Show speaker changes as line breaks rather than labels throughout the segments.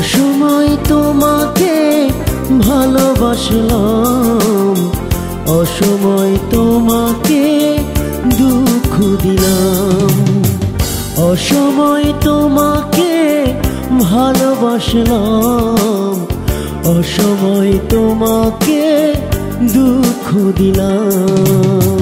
অসময় তোমাকে ভালোবাসলাম, অসময় তোমাকে দুঃখ দিলাম। অসময় তোমাকে ভালোবাসলাম, অসময় তোমাকে দুঃখ দিলাম।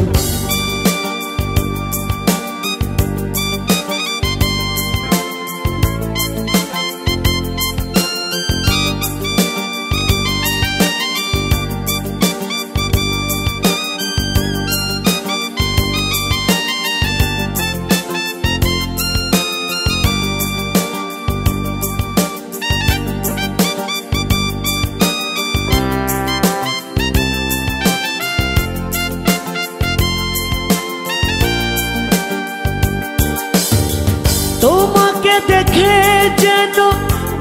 তোমাকে দেখে যেন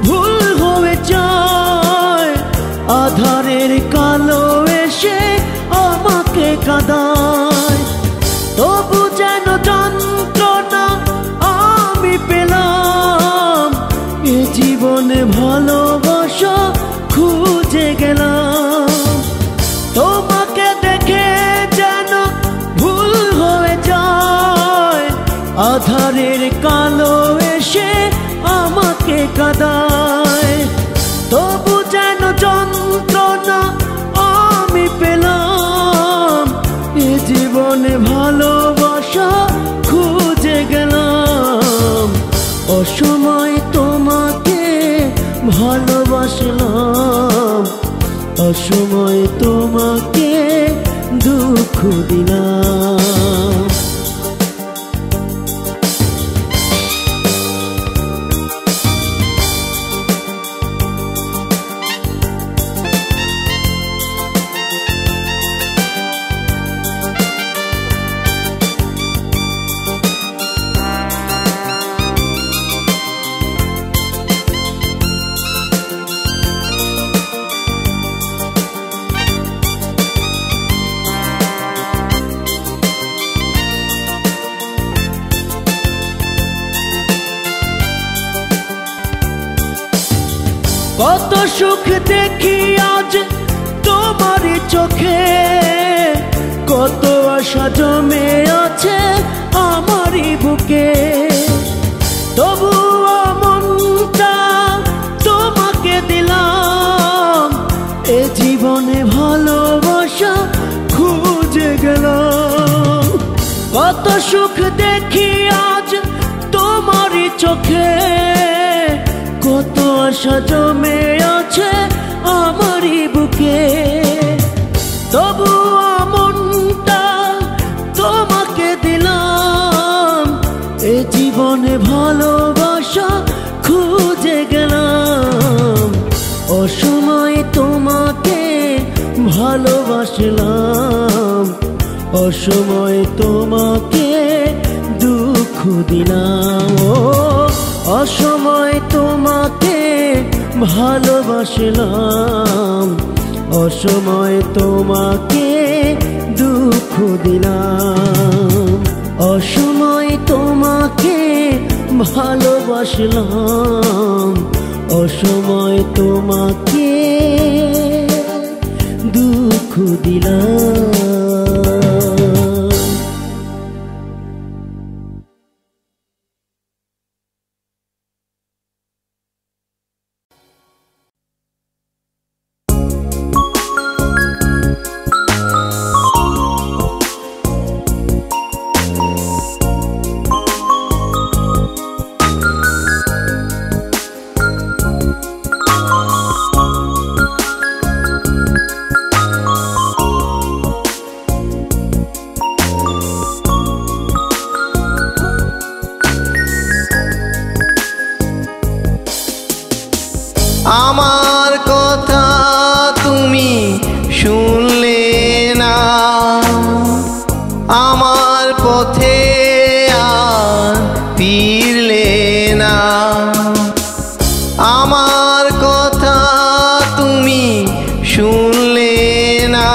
ভুল হয়ে যায়, আধারের কালো এসে আমাকে কাঁদায়। তবু যেন যন্ত্রণা আমি পেলাম, এ জীবনে ভালোবাসা খুঁজে গেলাম। তোমাকে দেখে যেন ভুল হয়ে যায়, আধারের কালো এসে আমাকে কাঁদায়। তবু যেন যন্ত্রণা আমি পেলাম, এ জীবনে ভালোবাসা খুঁজে গেলাম। অসময় তোমাকে ভালোবাসলাম, অসময় তোমাকে দুঃখ দিলাম। কত সুখ দেখি আজ তোমার চোখে, কত আশা জমে আছে আমারই বুকে। তবুও মনটা তোমাকে দিলাম, এ জীবনে ভালোবাসা খুঁজে গেলাম। কত সুখ দেখি আজ তোমারই চোখে, কত আশা জমে আছে আমারই বুকে। তবুও মনটা তোমাকে দিলাম, এ জীবনে ভালোবাসা খুঁজে গেলাম। অসময় তোমাকে ভালোবাসলাম, অসময় তোমাকে দুঃখ দিলাম। অসময় তোমাকে ভালোবাসলাম, অসময় তোমাকে দুঃখ দিলাম। অসময় তোমাকে ভালোবাসলাম, অসময় তোমাকে দুঃখ দিলাম।
আমার কথা তুমি শুনলে না, আমার পথে আর ফিরলে না। আমার কথা তুমি শুনলে না,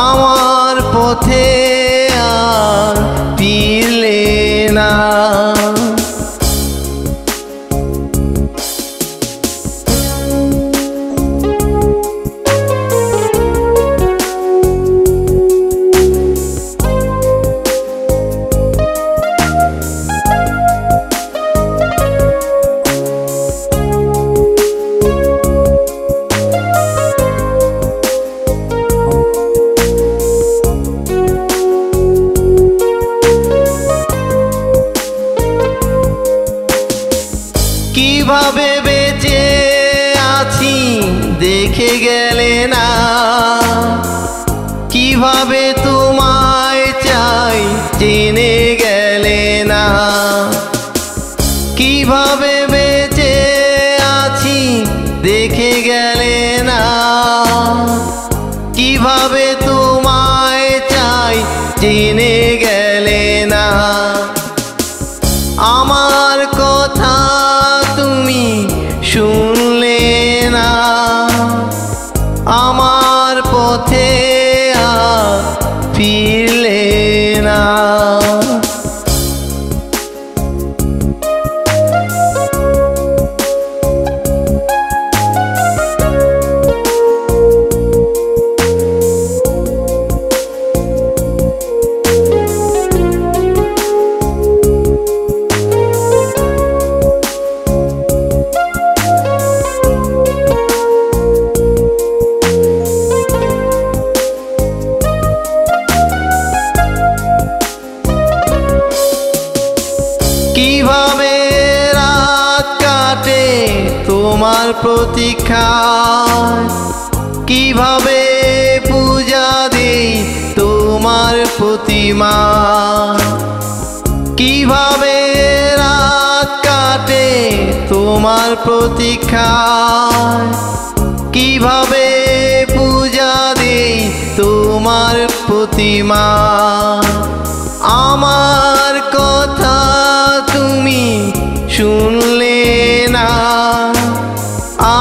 আমার পথে আর ফিরলে না। কিভাবে তোমায় চাই জেনে গেলে না, কিভাবে বেঁচে আছি দেখে গেলে না, কিভাবে তোমায় চাই জেনে গেলে না। আমার কথা তুমি শুনলে না, আমার পথে আর ফিরলে না। কিভাবে রাত কাটে তোমার প্রতীক্ষায়, কিভাবে পূজা দেই তোমার প্রতিমা, কিভাবে রাত কাটে তোমার প্রতীক্ষায়, কিভাবে পূজা দেই তোমার প্রতিমা। আমার কথা তুমি শুনলে না,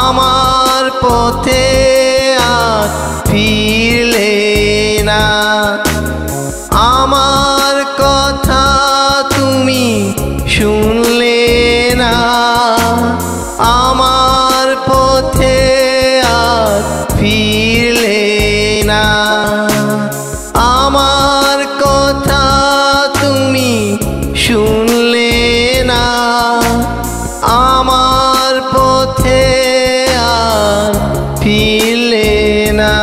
আমার পথে আর ফিরলে না। আমার কথা তুমি শুনলে না, আমার পথে আর ফিরলে না। আমার কথা তুমি শুনলে না, আমার পথে আর ফিরলে না।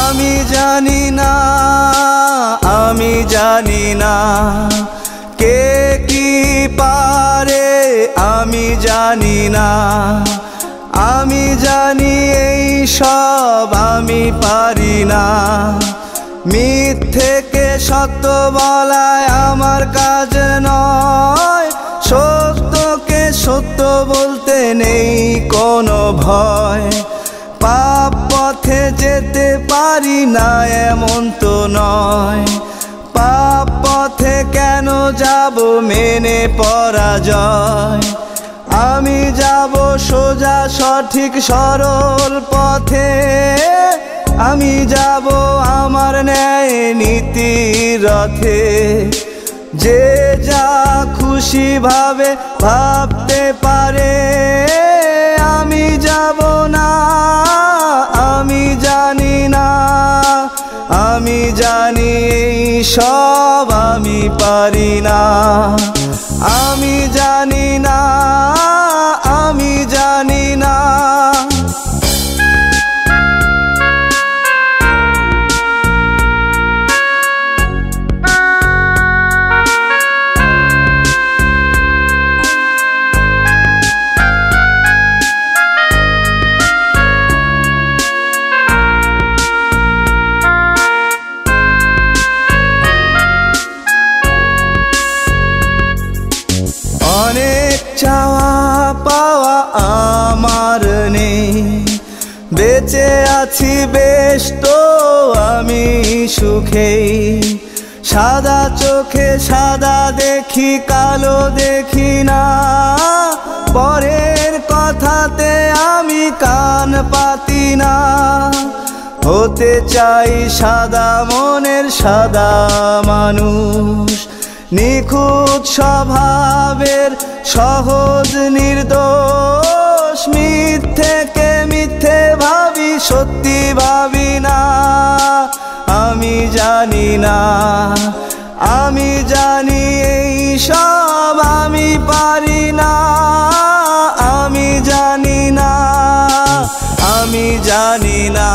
আমি জানি না, আমি জানি না কে কি পারে, আমি জানি না। আমি জানি এই সব আমি পারি না। মিথ্যেকে সত্য বলায় আমার কাজ নয়, সত্যকে সত্য বলতে নেই কোনো ভয়। পাপ পথে যেতে পারি না এমন তো নয়, পাপ পথে কেন যাব মেনে পরাজয়। আমি যাব সোজা সঠিক সরল পথে, আমি যাব আমার ন্যায় নীতির রথে। যে যা খুশি ভাবে ভাবতে পারে, আমি যাব না, আমি জানি না। আমি জানি এই সব আমি পারি না। আমি জানি না, আমি জানি না। অনেক চাওয়া পাওয়া আমার নেই, বেঁচে আছি বেশ তো আমি সুখেই। সাদা চোখে সাদা দেখি, কালো দেখি না। পরের কথাতে আমি কান পাতি পারি না। হতে চাই সাদা মনের সাদা মানুষ, নিখুঁত স্বভাবের সহজ নির্দোষ। মিথ্যেকে মিথ্যে ভাবি, সত্যি ভাবি না। আমি জানি না, আমি জানি এই সব আমি পারি না। আমি জানি না, আমি জানি না।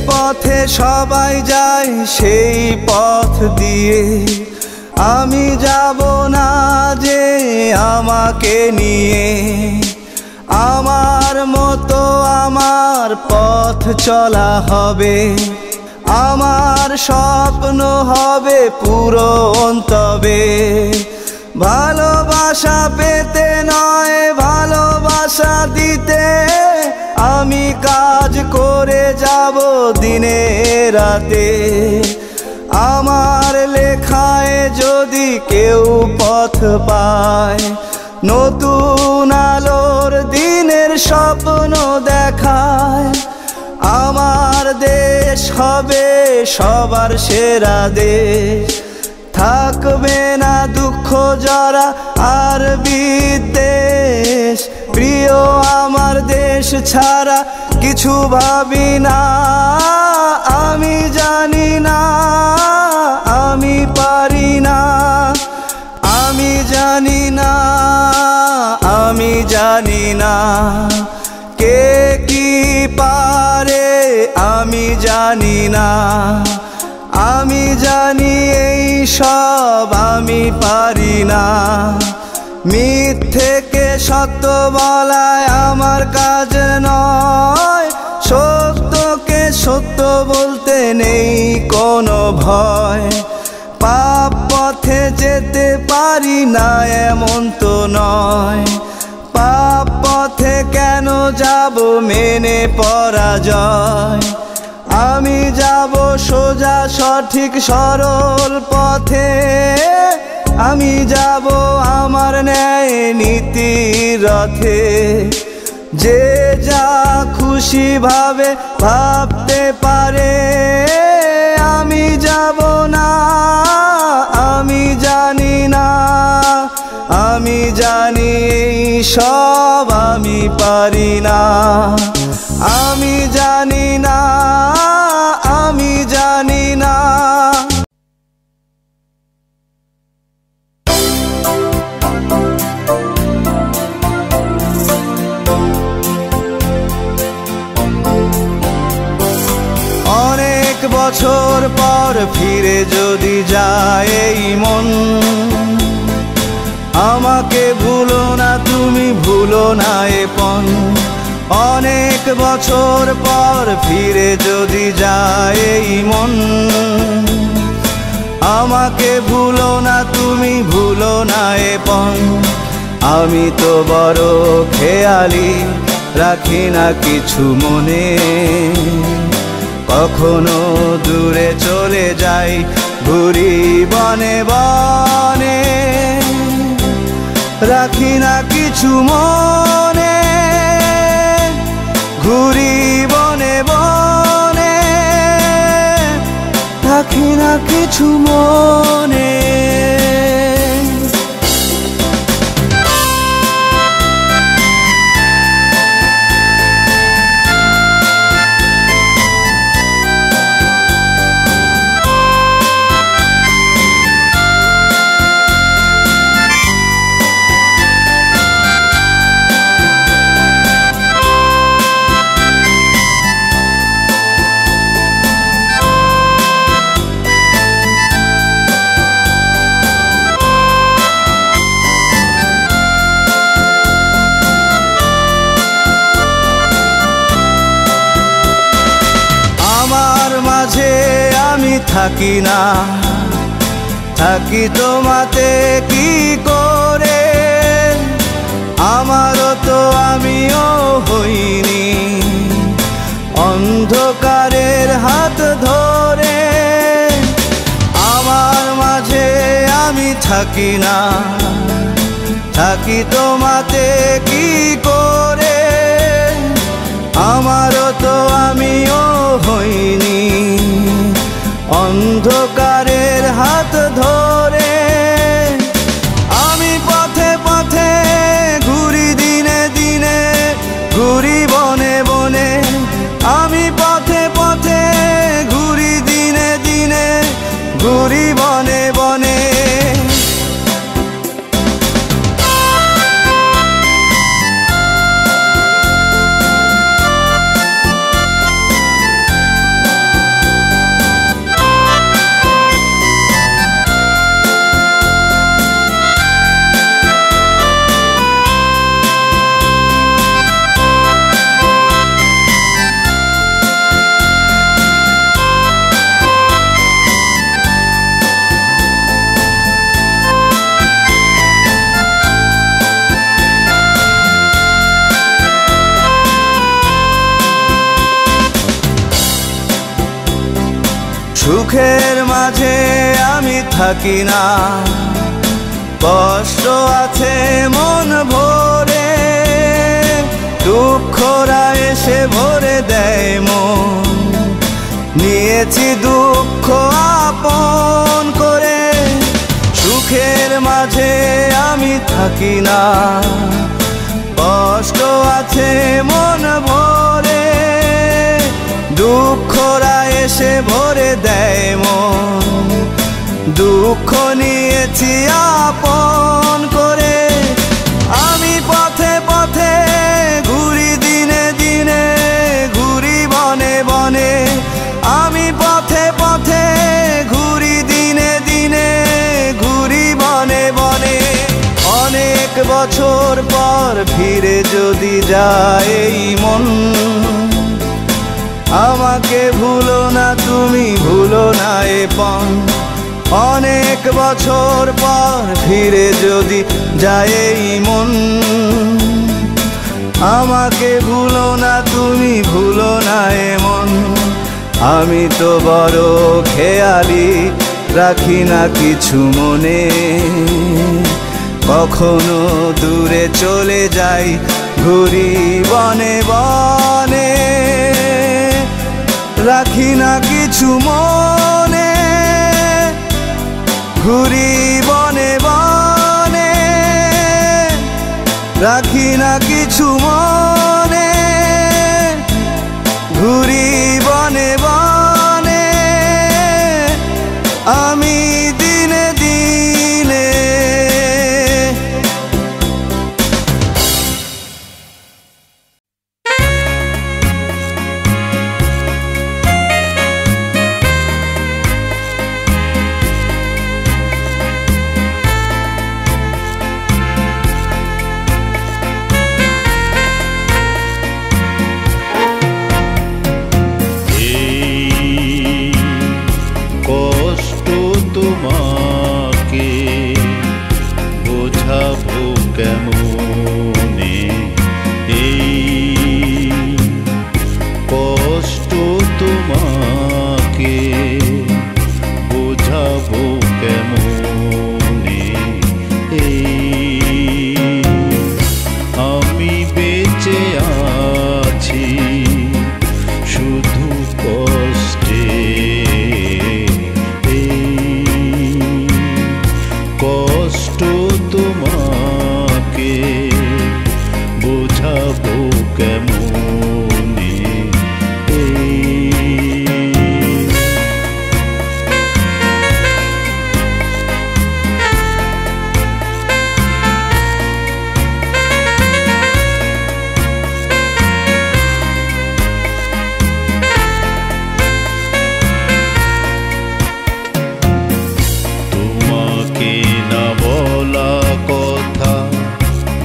পথে সবাই যায় সেই পথ দিয়ে আমি যাব না যে আমাকে নিয়ে। আমার মতো আমার পথ চলা হবে, আমার স্বপ্ন হবে পূরণ তবে। ভালোবাসা পেতে নয় ভালোবাসা দিতে, আমি কাজ করে যাব দিনে রাতে। আমার লেখায় যদি কেউ পথ পায়, নতুন আলোর দিনের স্বপ্ন দেখায়। আমার দেশ হবে সবার সেরা দেশ, থাকবে না দুঃখ জরা আর বিদ্বেষ। প্রিয় আমার দেশ ছাড়া কিছু ভাবি না। আমি জানি না, আমি পারি না। আমি জানি না, আমি জানি না। কে কি পারে আমি জানি না। আমি জানি এই সব আমি পারি না। মিথ্যেকে সত্য বলায় আমার কাজ নয়, সত্যকে সত্য বলতে নেই কোনো ভয়। পাপ পথে যেতে পারি না এমন তো নয়, পাপ পথে কেন যাব মেনে পরাজয়। আমি যাব সোজা সঠিক সরল পথে, আমি যাব আমার ন্যায় নীতির রথে। যে যা খুশি ভাবে ভাবতে পারে, আমি যাব না। আমি জানি না, আমি জানি এই সব আমি পারি না। আমি জানি না, আমি জানি না। অনেক বছর পর ফিরে যদি যায় এই মন, আমাকে ভুলো না তুমি, ভুলো না এ পণ। অনেক বছর পর ফিরে যদি যায় এই মন, আমাকে ভুলো না তুমি, ভুলো না এ পণ। আমি তো বড় খেয়ালি, রাখি না কিছু মনে। কখনো দূরে চলে যাই ঘুরি বনে বনে, রাখি না কিছু মনে। ঘুরি বনে বনে, রাখি না কিছু মনে। থাকি না, থাকি তোমাতে কি করে? আমারও তো আমিও হইনি অন্ধকারের হাত ধরে। আমার মাঝে আমি থাকি না, থাকি তোমাতে কি করে? আমারও তো আমিও হইনি অন্ধকারের হাত ধরে। আমি পথে পথে ঘুরি, দিনে দিনে ঘুরি, বনে বনে। আমি পথে পথে ঘুরি, দিনে দিনে ঘুরি, বনে বনে। সুখের মাঝে আমি থাকি না, কষ্ট আছে মন ভরে। দুঃখরা এসে ভরে দেয় মন, নিয়েছি দুঃখ আপন করে। সুখের মাঝে আমি থাকি না, কষ্ট আছে মন ভরে। দুঃখরা এসে ভরে দেয় মন, দুঃখ নিয়েছি আপন করে। আমি পথে পথে ঘুরি, দিনে দিনে ঘুরি, বনে বনে। আমি পথে পথে ঘুরি, দিনে দিনে ঘুরি, বনে বনে। অনেক বছর পর ফিরে যদি যায় এই মন, আমাকে ভুলো না তুমি, ভুলো না এ পণ। অনেক বছর পর ফিরে যদি যায় এই মন, আমাকে ভুলো না তুমি, ভুলো না এ মন। আমি তো বড় খেয়ালি, রাখি না কিছু মনে। কখনো দূরে চলে যাই, ঘুরি বনে বনে। রাখি না কিছু মনে, ঘুরি বনে বনে। রাখি না কিছু মনে, ঘুরি বনে বনে। আমি দিনে দিনে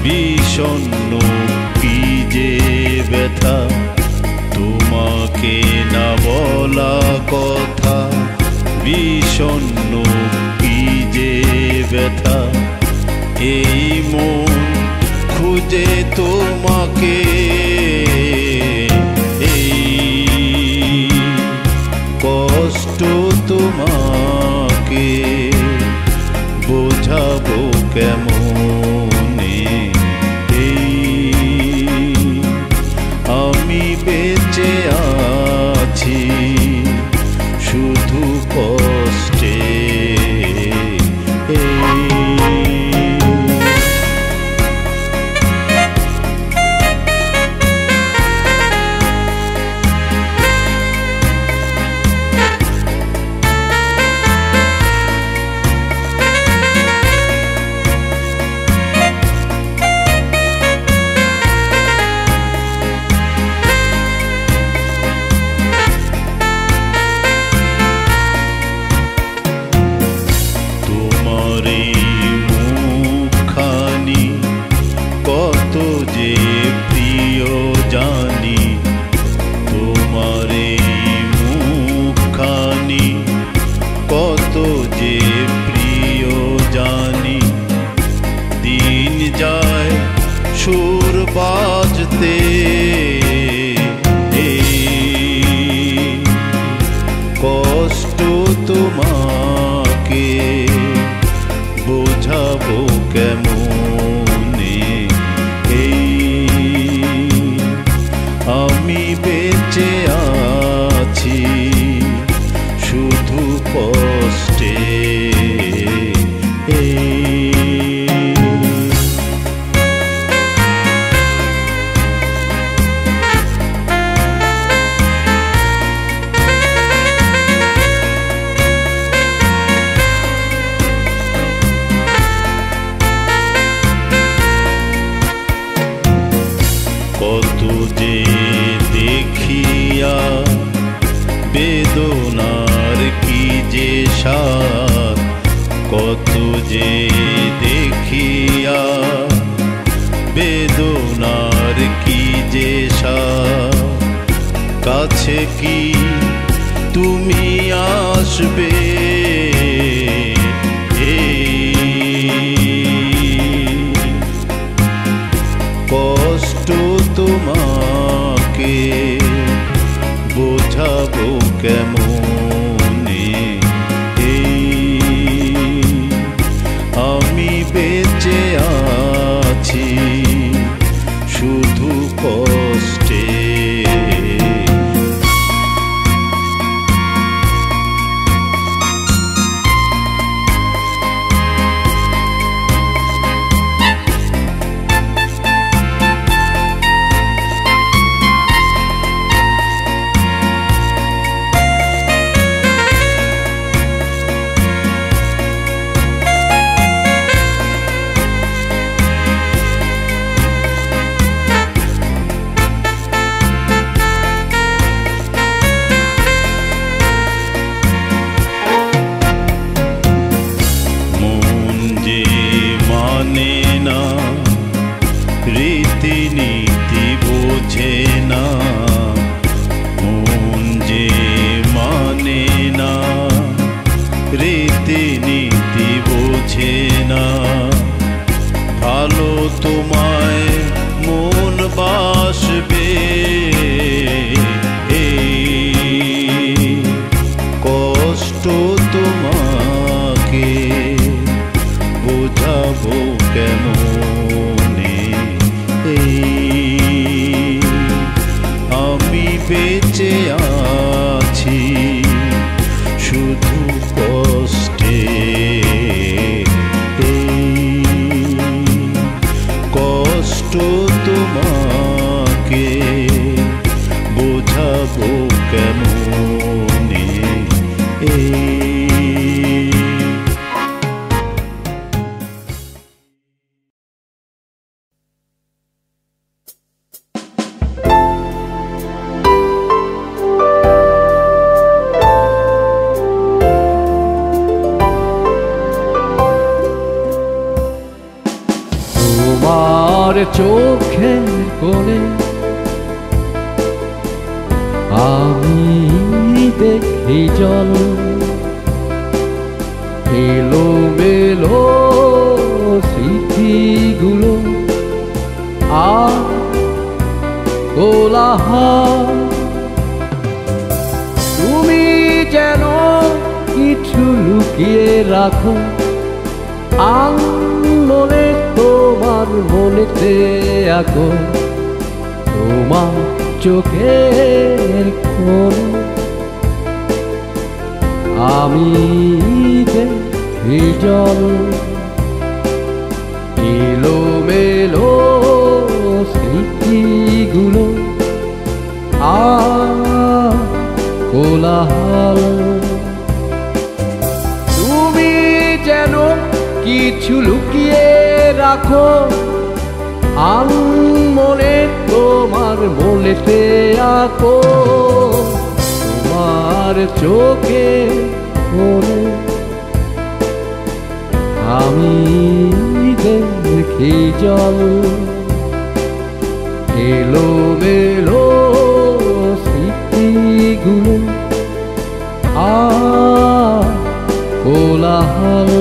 বিষণ্ণ কি যে ব্যথা, তোমাকে না বলা কথা বিষণ্ণ কি যে ব্যথা, এই মন খুঁজে তোমাকে, এই কষ্ট তোমাকে বোঝাবো কেমনে, এই আমি বেঁচে আছি শুধু কষ্টে, সুর বাজতে, কষ্ট তোমাকে বোঝাবো কেমনে, এই আমি বেঁচে আছি শুধু কষ্টে, কত যে দেখিয়া বেদনার কি যে স্বাদ, কত যে দেখিয়া বেদনার কি যে স্বাদ, কাছে কি তুমি আসবে, কষ্ট তোমাকে বোঝাবো কেমনে, এই আমি বেঁচে আছি শুধু কষ্টে, রীতিনীতি বোঝে না, মন যে মানে না, রীতিনীতি বোঝে না, ভালো তোমায় মন বাসবে, এই কষ্ট তোমাকে বোঝাবো কেমনে, আমি বেঁচে আছি শুধু কষ্টে, কষ্ট তোমাকে বোঝাবো কেমনে,
চোখের কোণে আমি দেখি জল,
এলোমেলো স্মৃতিগুলো আর কোলাহল। তুমি যেন কিছু লুকিয়ে রাখো আনমনে, তোমার মনেতে আঁকো তোমার চোখের কোণে। আমি দেখি জল এলোমেলো স্মৃতিগুলো আর কোলাহল। তুমি যেন কিছু লুকিয়ে রাখো আনমনে, তোমার মনেতে আঁকো তোমার চোখে কোণে। আমি দেখি জল এলোমেলো স্মৃতিগুলো আর কোলাহল।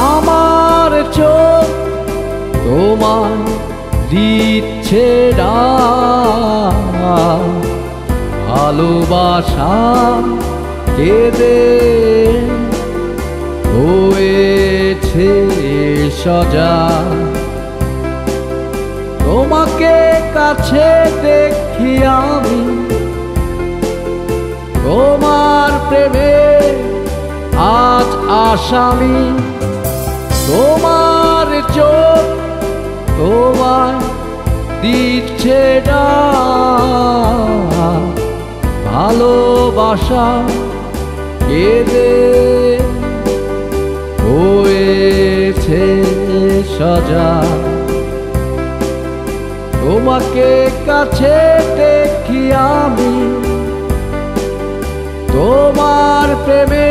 আমার চোখ তোমার দিচ্ছে ভালোবাসা কেঁদে হয়েছে সজা। তোমাকে কাছে দেখি আমি তোমার প্রেমে আজ আসামি। তোমার চোখ তোমার দিচ্ছে ভালোবাসা কেঁদে হয়েছে সজা। তোমাকে কাছে দেখি আমি তোমার প্রেমে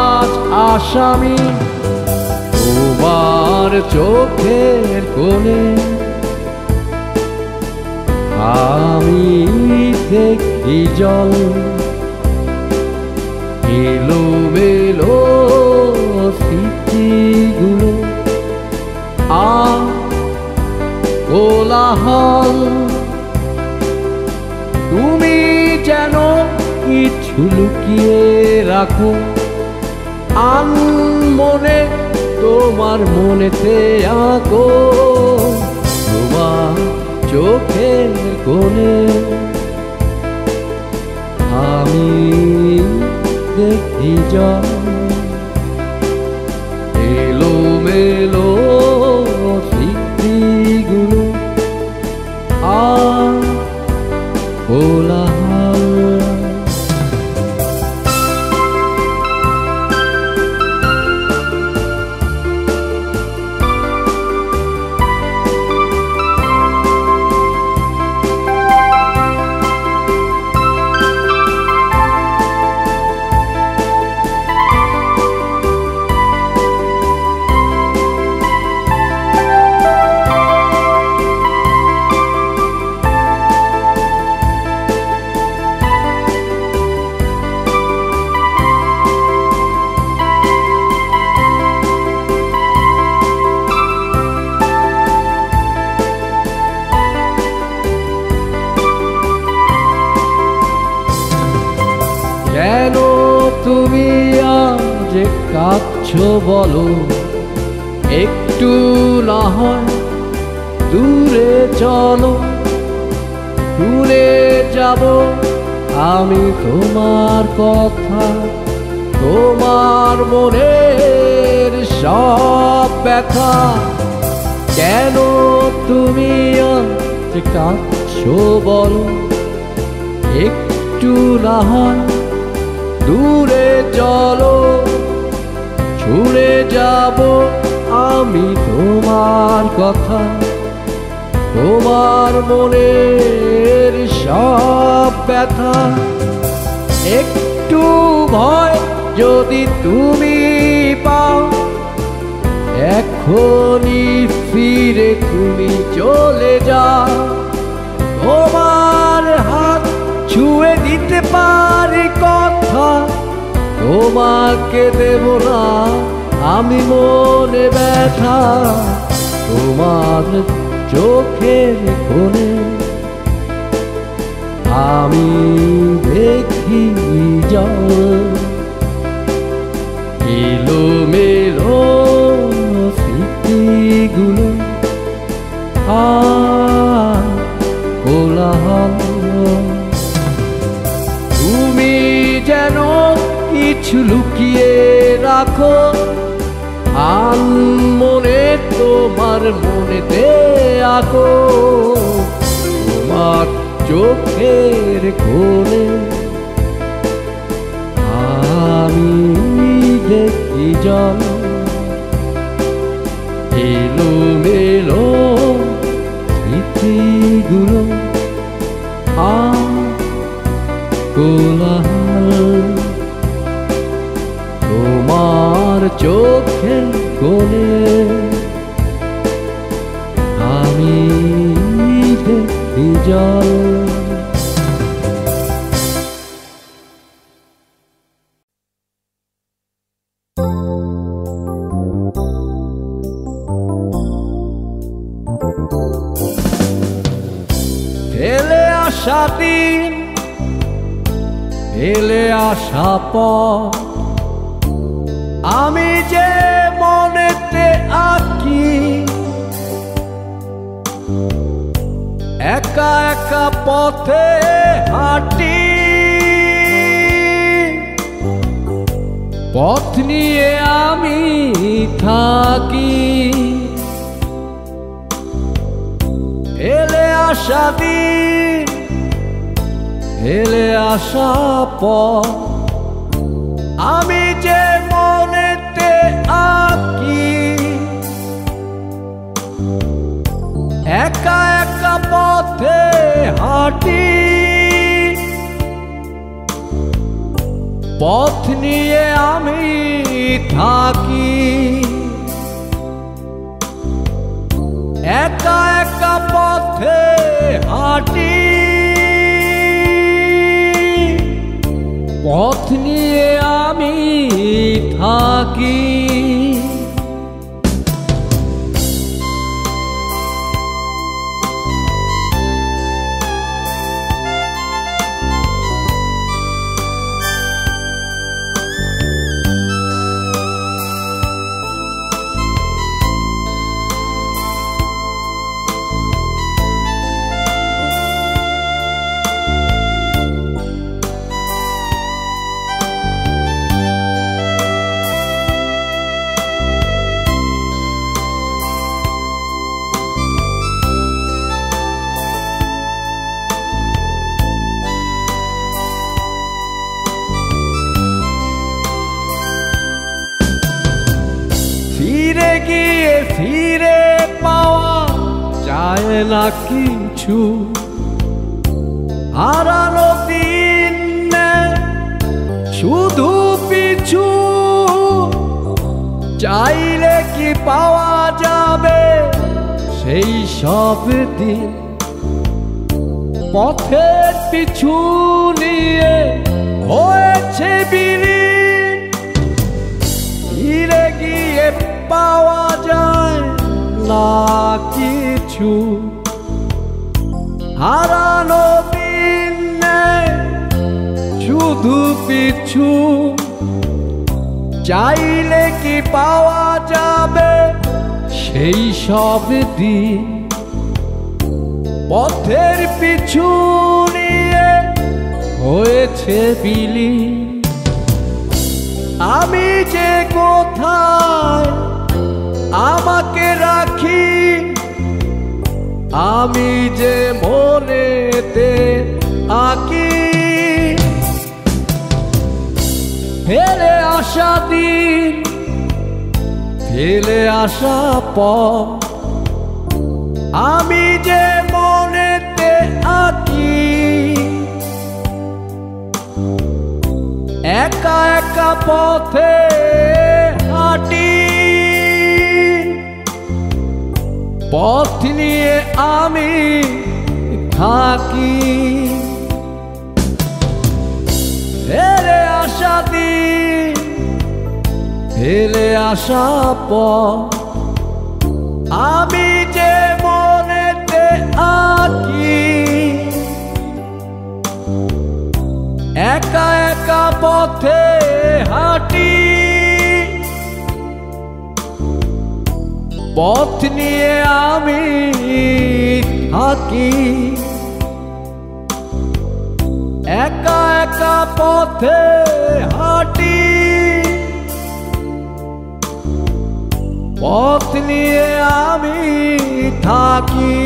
আজ আসামি। তোমার চোখের কোণে আমি দেখি জল এলোমেলো স্মৃতিগুলো আর কোলাহল। তুমি যেন কিছু লুকিয়ে রাখো আনমনে, তোমার মনেতে আঁকো তোমার চোখের কোণে। আমি দেখি জল এলোমেলো স্মৃতিগুলো আর কোলাহল। কেন তুমি আজ কাঁদছো বলো, একটু না হয় দূরে চলো, ভুলে যাব আমি তোমার কথা, তোমার মনের সব ব্যথা। কেন তুমি আজ কাঁদছো বলো, একটু না হয় দূরে চলো, ছুঁড়ে যাব আমি তোমার কথা, তোমার মনের সব ব্যথা। একটু ভয় যদি তুমি পাও, এখনই ফিরে তুমি চলে যাও। তোমার হাত ছুঁয়ে দিতে পারি কথা, তোমাকে দেব না আমি মনে ব্যথা। তোমার চোখের কোণে আমি দেখি যাও, এলোমেলো স্মৃতিগুলো কোলাহল। তুমি যেন কিছু লুকিয়ে রাখো মনে, তোমার মনেতে আঁকো, তোমার চোখের কোণে আমি দেখি জল, এলোমেলো স্মৃতিগুলো কোলাহল। তোমার চোখের কোণে আমি দেখি জল। ফেলে আসা দিন, ফেলে আসা পথ, আমি যে মনেতে আঁকি, একা একা পথে হাঁটি, পথ নিয়ে আমি থাকি। ফেলে আসা দিন, ফেলে আসা পথ, আমি যে মনেতে আঁকি, একা একা পথে হাঁটি, পথ নিয়ে আমি থাকি। একা একা পথে হাঁটি, পথ নিয়ে আমি থাকি। ফিরে গিয়ে ফিরে পাওয়া যায় না কিছু, হারানো দিন শুধু পিছু, চাইলে কি পাওয়া যাবে সেই সব দিন, পথের পিছু নিয়ে হয়েছে বিলীন। ফিরে গিয়ে পাওয়া যায় না কিছু, হারানো দিন শুধু পিছু, চাইলে কি পাওয়া যাবে সেই সব দিন, পথের পিছু নিয়ে হয়েছে বিলীন। আমি যে কোথায় আমাকে রাখি, আমি যে মনেতে আঁকি। ফেলে আসা দিন, ফেলে আসা পথ, আমি যে মনেতে আঁকি। একা একা পথে হাঁটি, পথ নিয়ে আমি থাকি। ফেলে আসা দিন, ফেলে আসা পথ, আমি যে মনেতে আঁকি। একা একা পথে হাঁটি, পথ নিয়ে আমি থাকি। একা একা পথে হাঁটি, পথ নিয়ে আমি থাকি।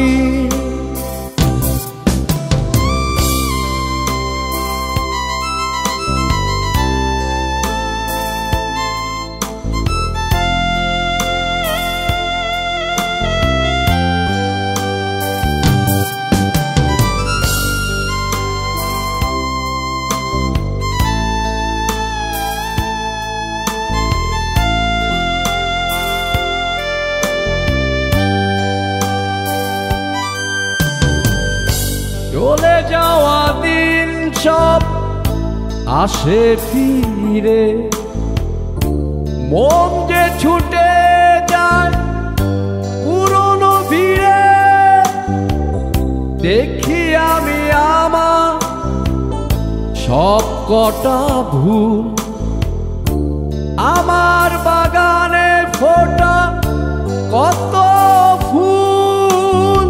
চলে যাওয়া দিন সব আসে ফিরে, মন যে ছুটে যায় পুরনো ভিড়ে। দেখি আমি আমার সব কটা ভুল, আমার বাগানে ফোটা কত ফুল।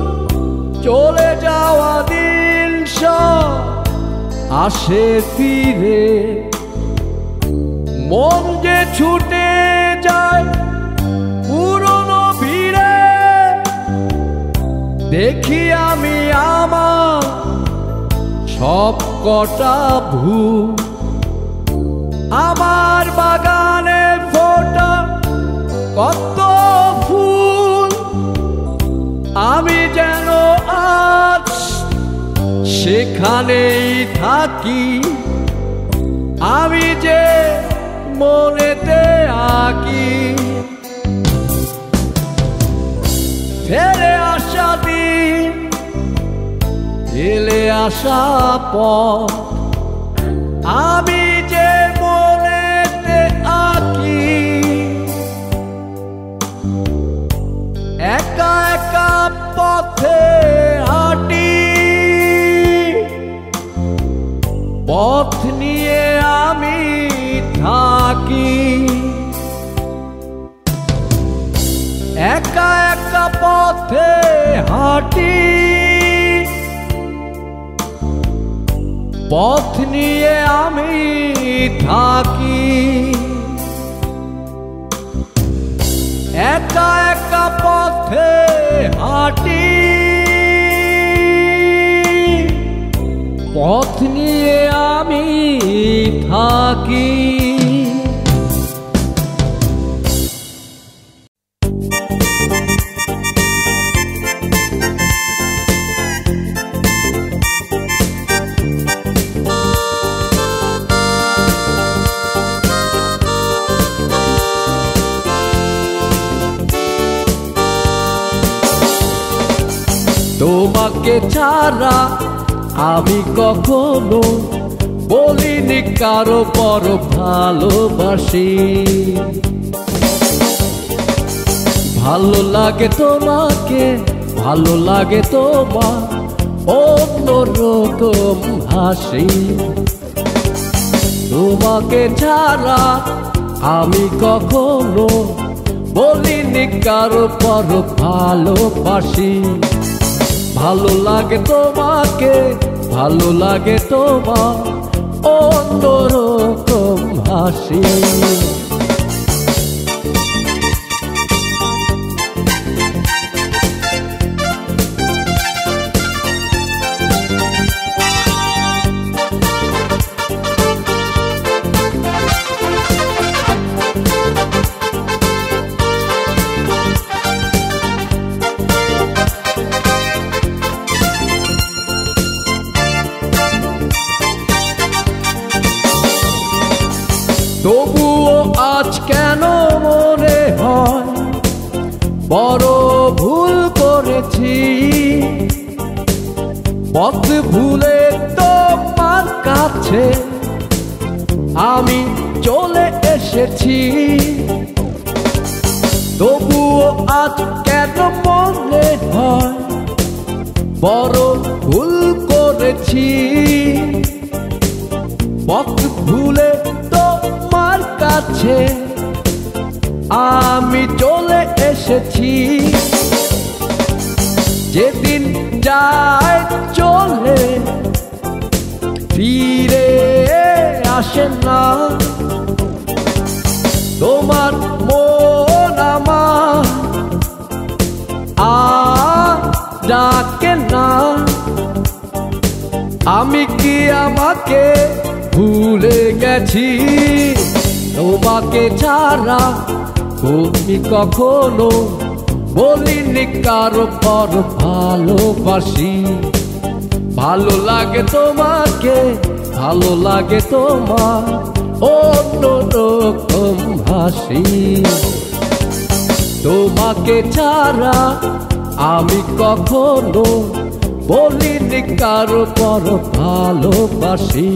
চলে যাওয়া দিন সব আসে ফিরে, মন যে ছুটে যায় পুরনো ভিড়ে। দেখি আমি আমার সব কটা ভুল, আমার বাগানে ফোটা কত ফুল। আমি যেন আজ সেখানেই থাকি, আমি যে মনেতে আঁকি। ফেলে আসা দিন, ফেলে আসা পথ, আমি যে মনেতে আঁকি। একা একা পথে হাঁটি, পথ নিয়ে আমি থাকি। একা একা পথে হাঁটি, পথ নিয়ে আমি থাকি। একা একা পথে হাঁটি, পথ নিয়ে আমি থাকি। তোমাকে ছাড়া আমি কখনো বলিনি কারো বড় ভালোবাসি। ভালো লাগে তোমাকে, ভালো লাগে তোমার অন্যরকম হাসি। তোমাকে ছাড়া আমি কখনো বলিনি কারো বড় ভালোবাসি। ভালো লাগে তোমাকে, ভালো লাগে তোমার অন্যরকম হাসি। তবুও আজ কেন মনে হয় বড় ভুল করেছি, পথ ভুলে তোমার কাছে আমি চলে এসেছি। তবুও আজ কেন মনে হয় বড় ভুল করেছি, পথ ভুলে তোমার কাছে আমি চলে এসেছি। যেদিন যায় চলে ফিরে আসে না, তোমার মন আমার ডাকে না। আমি কি আমাকে ভুলে গেছি? তোমাকে ছাড়া তুমি কখনো বলিনি কারো পর ভালোবাসি। ভালো লাগে তোমাকে, ভালো লাগে তোমার অন্যরকম হাসি। তোমাকে ছাড়া আমি কখনো বলিনি কারো পর ভালোবাসি।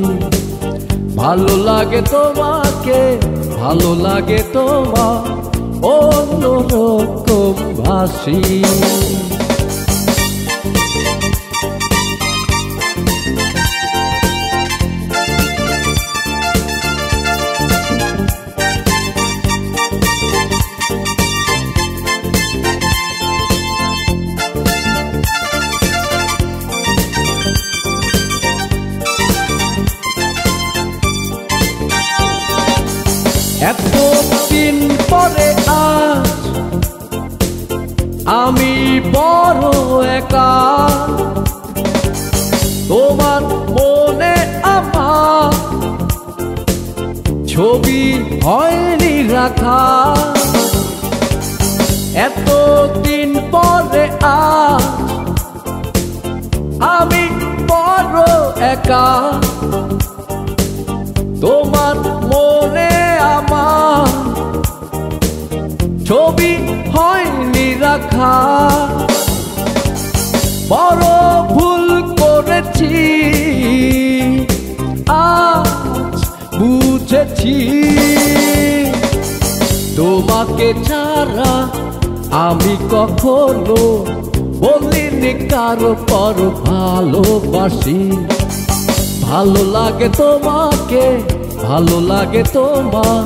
ভালো লাগে তোমাকে, ভালো লাগে তোমার অন্যরকম হাসি। এতদিন পরে আজ আমি বড় একা, তোমার মনে আমার ছবি হয়নি রাখা। এতদিন পরে আজ আমি বড় একা, তোমার মনে আমার ছবি হয়নি রাখা। বড় ভুল করেছি আজ বুঝেছি। তোমাকে ছাড়া আমি কখনো বলিনি কারো পর ভালোবাসি। ভালো লাগে তোমাকে, ভালো লাগে তোমার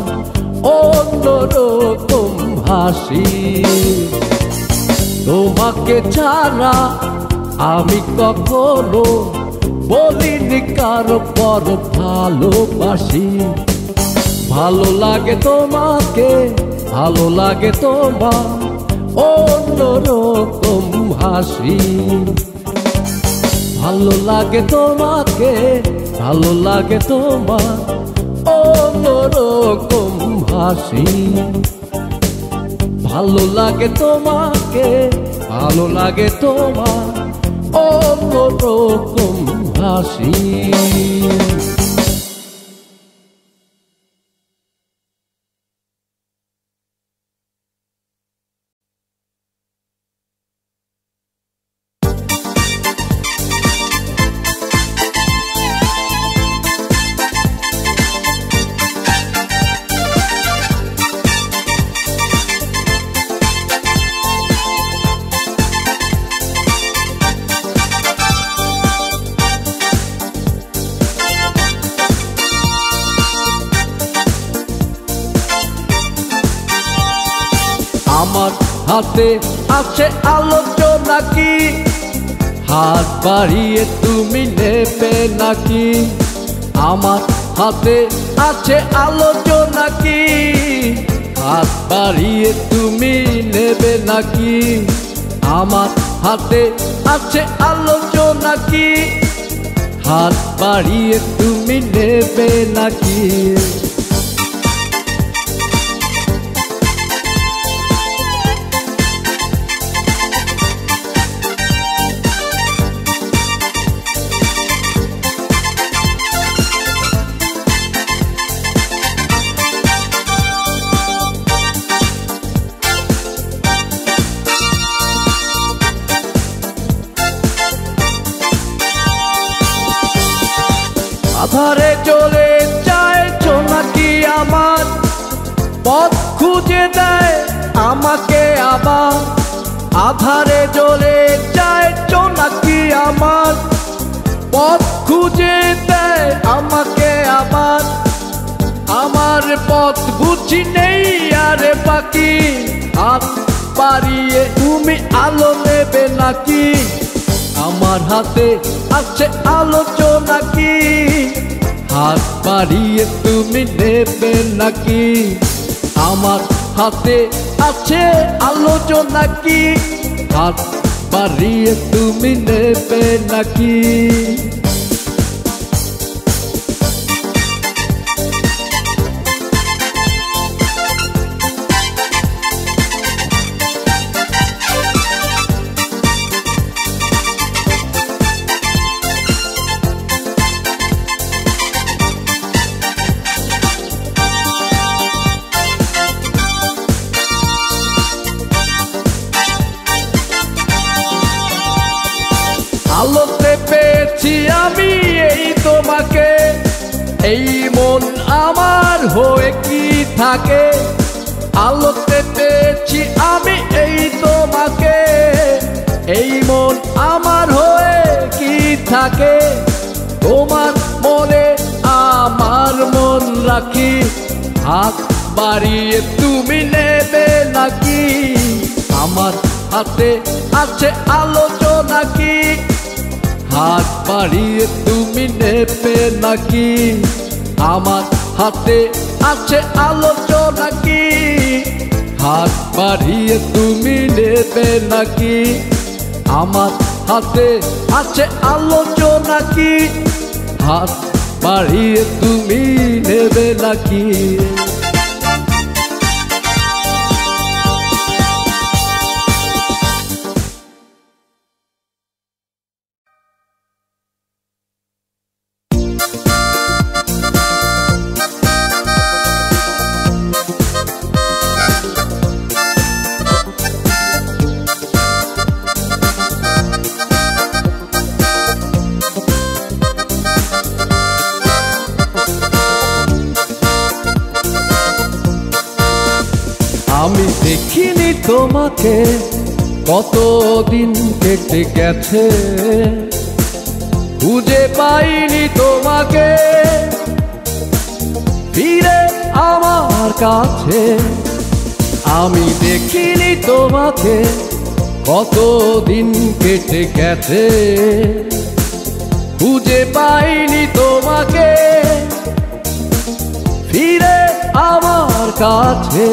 অন্যরকম হাসি। তোমাকে ছাড়া আমি কখনো বলিনি কারো পর ভালোবাসি। ভালো লাগে তোমাকে, ভালো লাগে তোমার অন্যরকম হাসি। ভালো লাগে তোমাকে, ভালো লাগে তোমার অন্যরকম হাসি। ভালো লাগে তোমাকে, ভালো লাগে তোমার অন্যরকম হাসি। আমার হাতে আছে আলোচনা কি, হাত বাড়িয়ে তুমি নেবে নাকি? আমার হাতে আছে আলোচনা কি? হাত বাড়িয়ে তুমি নেবে নাকি? আমার হাতে আছে আলোচনা কি? হাত বাড়িয়ে তুমি নেবে নাকি? আধারে চলে চাইছো নাকি আমার? পথ খুঁজে দেয় আমাকে আবার। আধারে চলে চাইছো নাকি আমার? পথ খুঁজে দেয় আমাকে আবার। আমার পথ বুঝি নেই আর বাকি। হাত বাড়িয়ে তুমি আলো নেবে নাকি? আমার হাতে আছে আলোচনা কি? হাত বাড়িয়ে তুমি নেবে নাকি? আমার হাতে আছে আলোচনা কি? হাত বাড়িয়ে তুমি নেবে নাকি? আলোতে পেয়েছি আমি এই তোমাকে। এই মন আমার হয়ে কি থাকে? আলোতে পেয়েছি আমি এই তোমাকে। এই মন আমার হয়ে কি থাকে? তোমার মনে আমার মন রাখি। হাত বাড়িয়ে তুমি নেবে নাকি? আমার হাতে আছে আলোচনা কি? হাত বাড়িয়ে তুমি নেবে নাকি? আমার হাতে আছে আলোচনা কি? হাত বাড়িয়ে তুমি নেবে নাকি? আমার হাতে আছে আলোচনা কি? হাত বাড়িয়ে তুমি নেবে নাকি? আমি দেখিনি তোমাকে, কতদিন কেটে গেছে, খুঁজে পাইনি তোমাকে ফিরে আমার কাছে। আমি দেখিনি তোমাকে, কতদিন কেটে গেছে, খুঁজে পাইনি তোমাকে ফিরে আমার কাছে।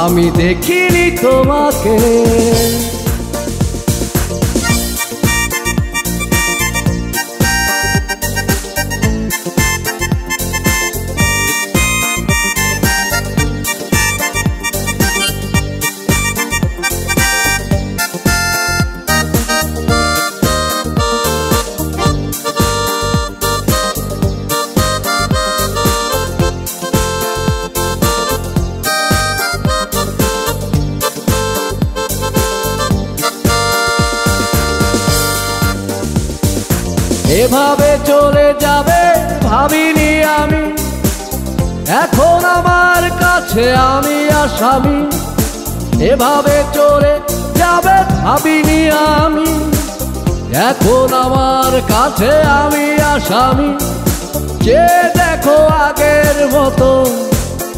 আমি দেখিনি তোমাকে। এভাবে চলে যাবে ভাবিনি আমি, এখন আমার কাছে আমি আসামি। এভাবে চলে যাবে ভাবিনি আমি, এখন আমার কাছে আমি আসামি। যে দেখো আগের মতো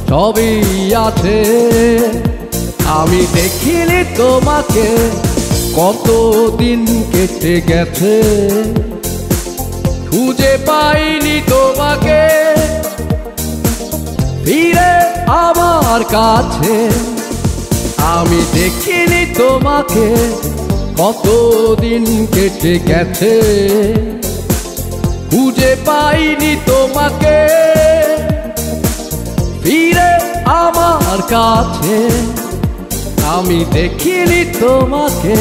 সবই আছে, আমি দেখিনি তোমাকে, কতদিন কেটে গেছে, খুঁজে পাইনি তোমাকে ফিরে আমার কাছে। আমি দেখিনি তোমাকে, কতদিন কেটে গেছে, খুঁজে পাইনি তোমাকে। ফিরে আমার কাছে, আমি দেখিনি তোমাকে।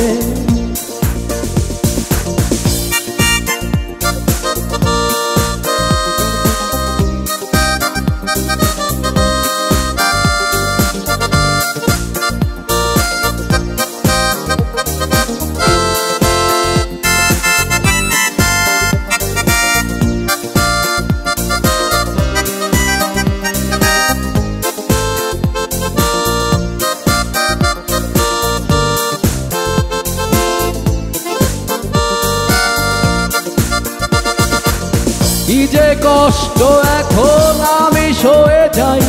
কি যে কষ্ট এখন আমি সয়ে যাই,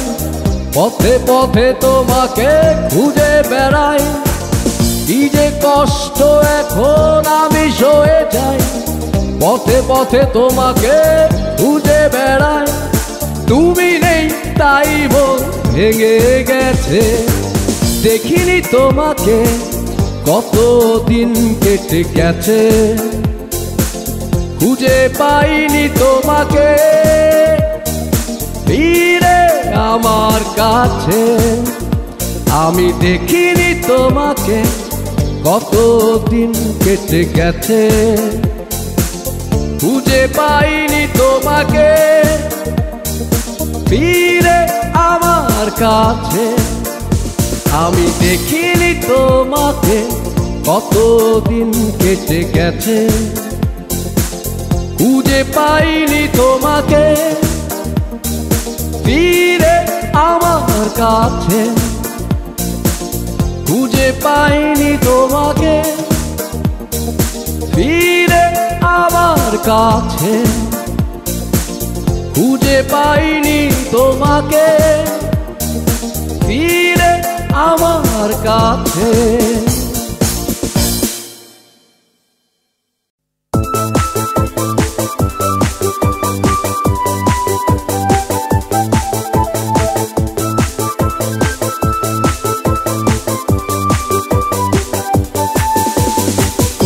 পথে পথে তোমাকে খুঁজে বেড়াই। কি যে কষ্ট এখন আমি সয়ে যাই, পথে পথে তোমাকে খুঁজে বেড়াই। তুমি নেই তাই মন ভেঙে গেছে, দেখিনি তোমাকে, কতদিন কেটে গেছে, খুঁজে পাইনি তোমাকে। ফিরে আমার কাছে, আমি দেখিনি তোমাকে, কতদিন কেটে গেছে, খুঁজে পাইনি তোমাকে। ফিরে আমার কাছে, আমি দেখিনি তোমাকে, কতদিন কেটে গেছে, খুঁজে পাইনি তোমাকে। ফিরে আমার কাছে, খুঁজে পাইনি তোমাকে। ফিরে আমার কাছে, খুঁজে পাইনি তোমাকে। ফিরে আমার কাছে।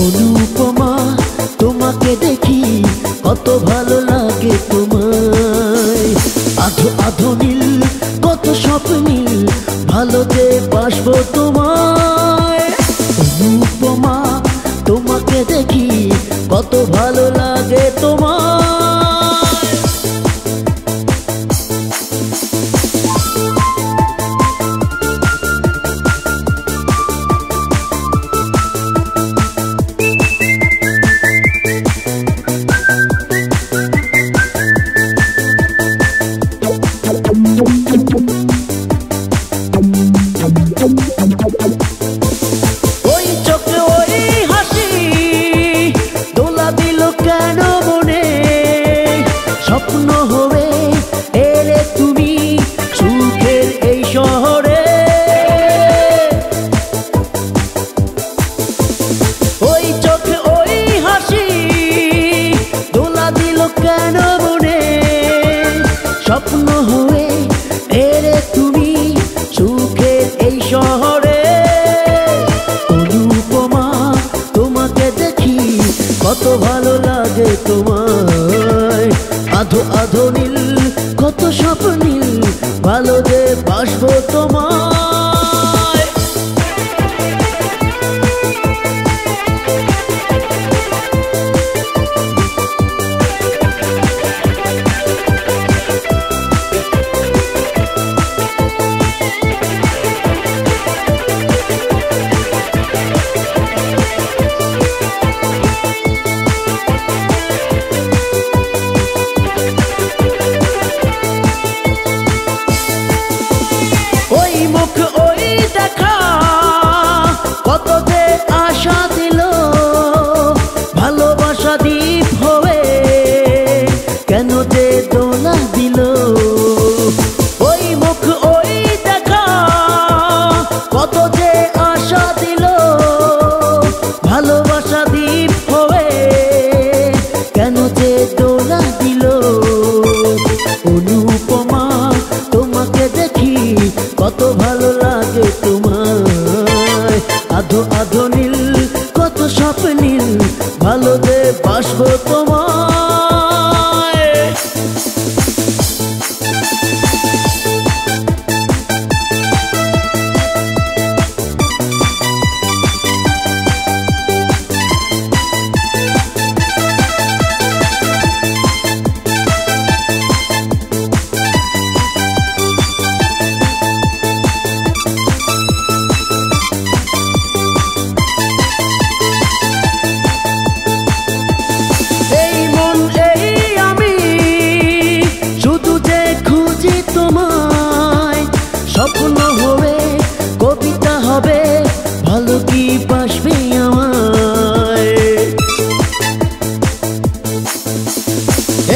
অনুপমা, তোমাকে দেখি কত ভালো লাগে তোমায়। আধো আধো নীল, কত স্বপ্নীল, ভালো যে বাসবো তোমায়। অনুপমা, তোমাকে দেখি কত ভালো লাগে তোমায়। ওই চোখে ওই হাসি দোলা দিল কেন মনে, স্বপ্ন হবে এলে তুমি সুখের এই শহরে। ওই চোখে ওই হাসি দোলা দিল কেন মনে, স্বপ্ন হবে এলে তুমি সুখের এই শহরে। অনুপমা, তোমাকে দেখি কত ভালো লাগে তোমায়। আধো আধো নীল, কত স্বপ্নীল, ভালো যে বাসবো তোমায়।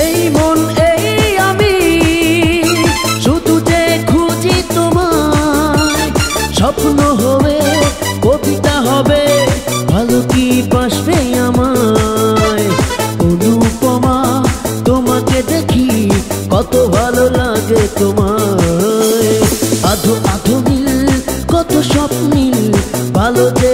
এই মন এই আমি শুধু যে খুঁজি তোমায়, স্বপ্ন হবে কবিতা হবে, ভালো কি বাসবে আমায়। অনুপমা তোমাকে দেখি কত ভালো লাগে তোমায়, আধো আধো নীল কত স্বপ্নিল, ভালো যে